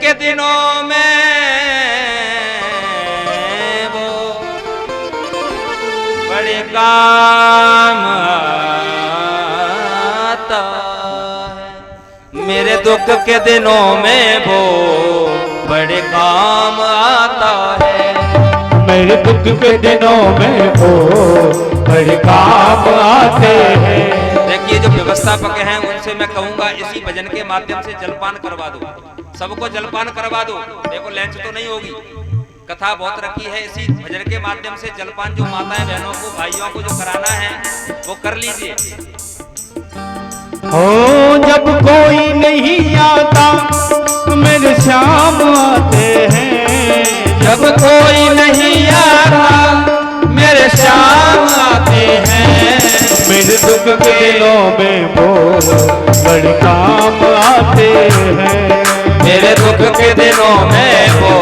के दिनों में वो बड़े काम आता है। मेरे दुख के दिनों में वो बड़े काम आता है। मेरे दुख के दिनों में वो बड़े काम आते हैं। देखिए जो व्यवस्थापक हैं उनसे मैं कहूंगा इसी भजन के माध्यम से जलपान करवा दो, सबको जलपान करवा दो। देखो लंच तो नहीं होगी, कथा बहुत रखी है, इसी भजन के माध्यम से जलपान जो माताएं बहनों को भाइयों को जो कराना है वो कर लीजिए। ओ जब कोई नहीं आता मेरे श्याम आते हैं। जब कोई नहीं आता मेरे श्याम आते हैं। मेरे दुख के दिनों में वो बड़े काम आते हैं। मेरे दुख के दिनों में वो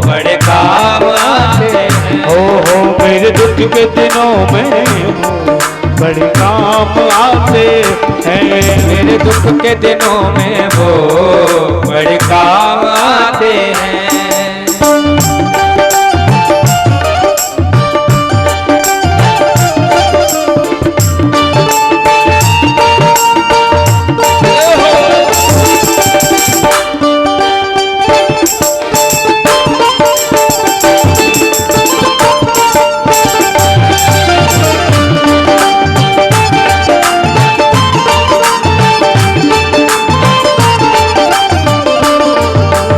बड़े काम आते हैं। हो मेरे दुख के दिनों में वो बड़े काम आते हैं। मेरे दुख के दिनों में वो बड़े काम आते हैं।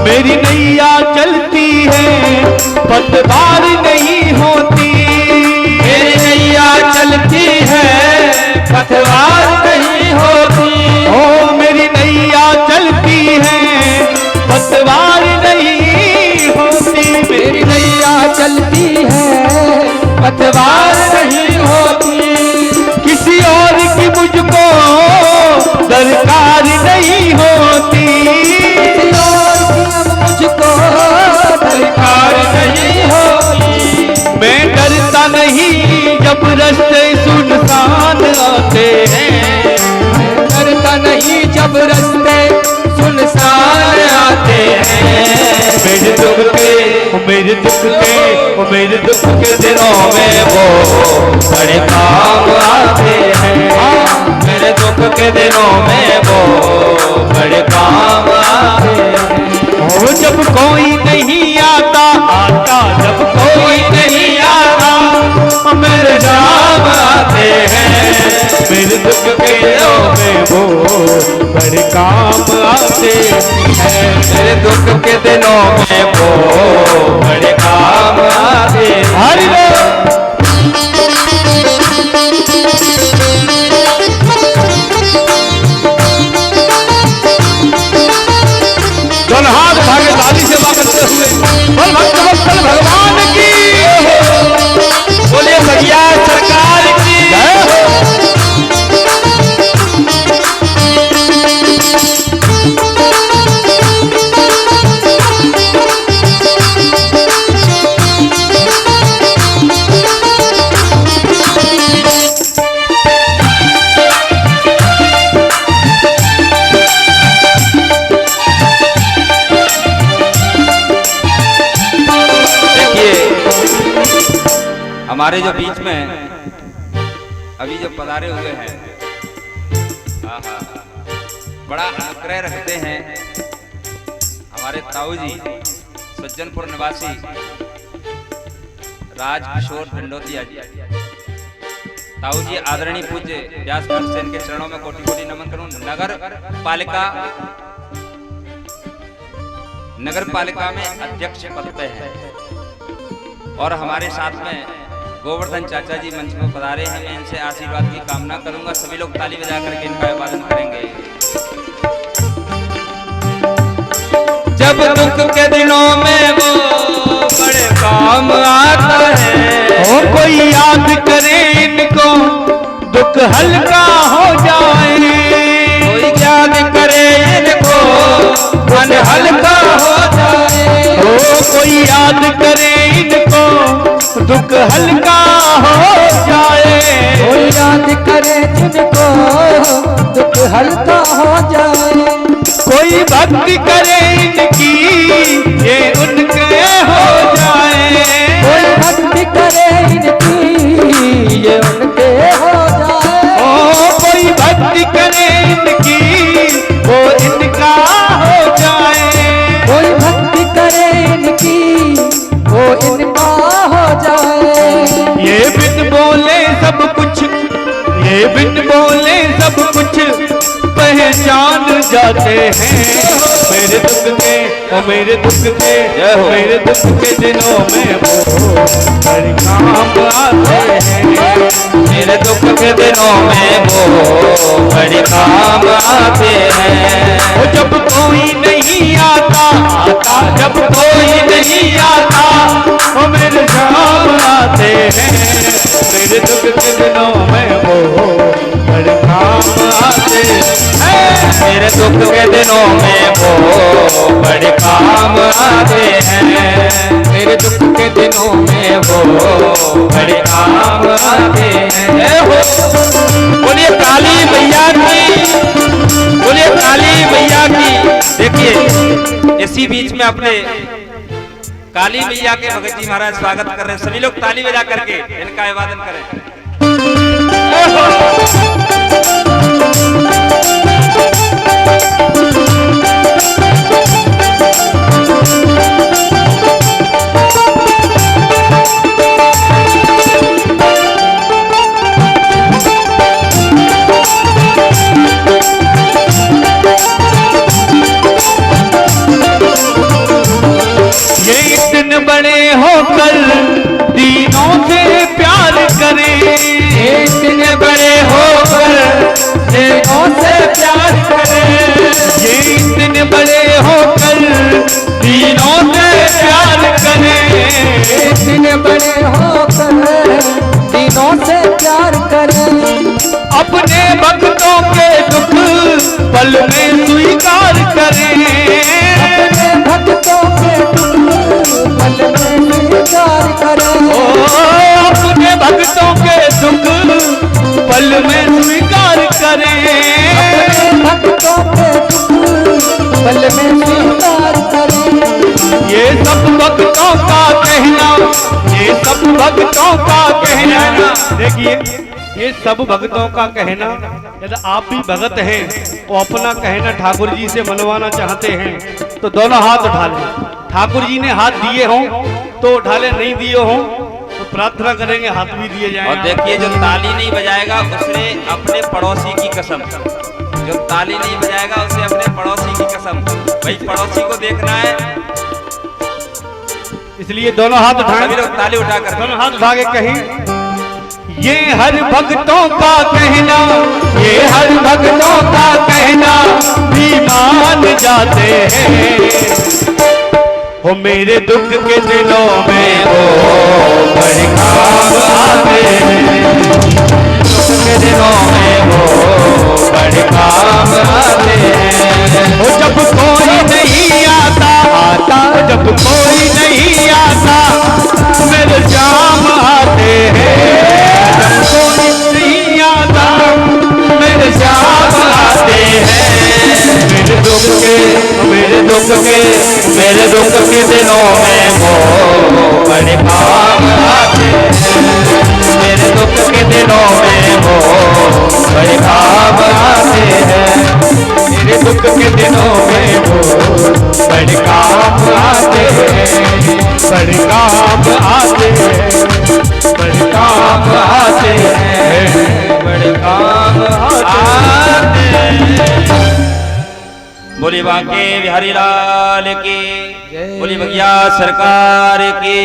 मेरी नैया चलती है पतवार नहीं होती। मेरी नैया चलती है पतवार नहीं होती। ओ मेरी नैया चलती है पतवार नहीं होती। मेरी नैया चलती है पतवार नहीं होती। किसी और की मुझको दरकार नहीं होती। मुझको दरकार नहीं होती। मैं डरता नहीं जब रास्ते सुनसान आते हैं। मैं डरता नहीं जब रास्ते सुनसान आते हैं। मेरे दुख के दिनों में वो बड़े काम आते हैं। मेरे दुख के दिनों में वो बड़े काम आते हैं। जब कोई नहीं आता जब कोई नहीं आता मेरे राम आते हैं। मेरे दुख के दिनों में वो बड़े काम आते हैं। मेरे दुख के दिनों में वो बड़े काम आते हैं। दोनों हाथ भागे दादी सेवा करते हुए बल भक्त वत्सल भगवान की बोलिए भैया सरकार की जय हो। हमारे जो बीच में अभी जो पधारे हुए हैं, बड़ा अनुग्रह रखते हैं हमारे ताऊ जी सज्जनपुर निवासी राज किशोर भिंडोतिया जी। ताऊ जी आदरणीय पूज्य व्यास भक्त सेन के चरणों में कोटि कोटि नमन करूं। नगर पालिका में अध्यक्ष पद पे है और हमारे साथ में गोवर्धन चाचा जी मंच में पधारे हैं। मैं इनसे आशीर्वाद की कामना करूंगा। सभी लोग ताली बजा करके इनका अभिवादन करेंगे। जब दुख के दिनों में वो बड़े काम आता है। और कोई याद करे इनको दुख हल्का हो जाए। कोई याद करे इनको मन हल्का हो जाए। ओ कोई याद करे इनको दुख हल्का हो जाए। कोई याद करे जिनको दुख हल्का हो जाए। कोई भक्ति करे इनकी बिन बोले सब कुछ पहचान जाते हैं। मेरे दुख के ओ मेरे दुख के मेरे दुख के दिनों में वो बड़े काम आते हैं। मेरे दुख के दिनों में वो बड़े काम आते हैं। वो जब कोई नहीं आता जब कोई नहीं आता वो मेरे काम आते हैं। मेरे दुख के दिनों में वो बड़े काम आते हैं। मेरे दुख के दिनों में वो बड़े काम आते हैं। मेरे दुख के दिनों में वो बड़े काम आते हैं। बोलिए काली मैया की, बोलिए काली मैया की। देखिए इसी बीच में अपने काली मैया के भगत जी महाराज स्वागत कर रहे हैं। सभी लोग ताली बजा करके इनका अभिवादन करें। बड़े होकर दीनों से प्यार करें। इतने बड़े होकर दीनों से प्यार करें। ये इतने बड़े होकर दीनों से प्यार करें। इतने बड़े होकर दीनों से प्यार करें। अपने भक्तों के दुख पल में स्वीकार करें। अपने भक्तों के पल में स्वीकार करें। अपने भक्तों के दुख पल में स्वीकार करें। अपने भक्तों के पल में स्वीकार करें। ये सब भक्तों का कहना, ये सब भक्तों का कहना। देखिए ये सब भक्तों का कहना। यदि आप भी भगत हैं और अपना कहना ठाकुर जी से मनवाना चाहते हैं तो दोनों हाथ उठा लें। ठाकुर जी ने हाथ दिए हों तो उठा ले, नहीं दिए हों तो प्रार्थना करेंगे हाथ भी दिए जाएं। और देखिए जो ताली नहीं बजाएगा उसने अपने पड़ोसी की कसम, जो ताली नहीं बजाएगा उसे अपने पड़ोसी की कसम। भाई पड़ोसी को देखना है, इसलिए दोनों हाथ उठाएं। सभी लोग ताली उठाकर दोनों हाथ उठा के कहें, ये हर भक्तों का कहना, ये हर भक्तों का कहना भी मान जाते हैं। वो मेरे दुख के दिनों में वो बड़े काम आते हैं। दुख के दिनों में वो बड़े काम आते हैं। वो जब कोई नहीं आता जब कोई नहीं आता मेरे जाम आते हैं। जब कोई नहीं आता मेरे जाम आते हैं। मेरे दुख के मेरे दुख के मेरे दुख के दिनों में वो बड़े काम आते हैं। मेरे दुख के दिनों में वो बड़े काम आते हैं। मेरे दुख के दिनों में वो बड़े काम आते हैं। बड़े काम आते हैं। बड़े काम आते हैं। बड़े काम आते हैं। बोली बांके बिहारी लाल की, बोली भैया सरकार की।